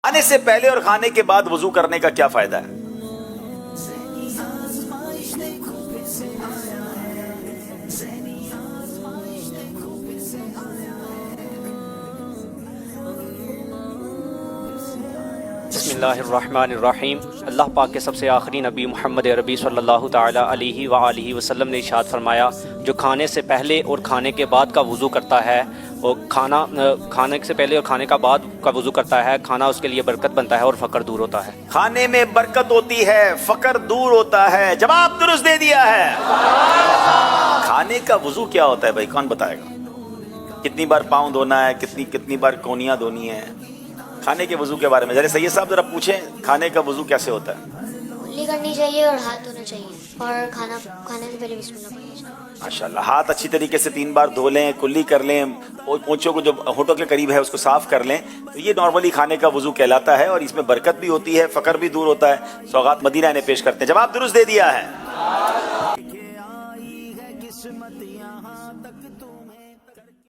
کھانے سے پہلے اور کھانے کے بعد وضو کرنے کا کیا فائدہ ہے؟ بسم اللہ الرحمن الرحیم۔ اللہ پاک کے سب سے آخری نبی محمد عربی صلی اللہ تعالیٰ علیہ وآلہ وسلم نے ارشاد فرمایا، جو کھانے سے پہلے اور کھانے کے بعد کا وضو کرتا ہے، اور کھانے سے پہلے اور کھانے کا بعد کا وضو کرتا ہے، کھانا اس کے لیے برکت بنتا ہے اور فقر دور ہوتا ہے۔ کھانے میں برکت ہوتی ہے، فقر دور ہوتا ہے۔ جواب درست دے دیا ہے۔ کھانے کا وضو کیا ہوتا ہے بھائی؟ کون بتائے گا؟ کتنی بار پاؤں دھونا ہے، کتنی بار کونیاں دھونی ہے؟ کھانے کے وضو کے بارے میں ذرا سید صاحب ذرا پوچھیں، کھانے کا وضو کیسے ہوتا ہے؟ کلی کرنی چاہیے اور ہاتھ دھونا چاہیے، اور کھانے سے پہلے بسم اللہ پڑھنا چاہیے۔ ماشاءاللہ، ہاتھ اچھی طریقے سے 3 بار دھو لیں، کلی کر لیں، اور پونچھوں کو جو ہونٹوں کے قریب ہے اس کو صاف کر لیں، تو یہ نارملی کھانے کا وضو کہلاتا ہے، اور اس میں برکت بھی ہوتی ہے، فقر بھی دور ہوتا ہے۔ سوغات مدینہ نے پیش کرتے ہیں۔ جواب درست دے دیا ہے۔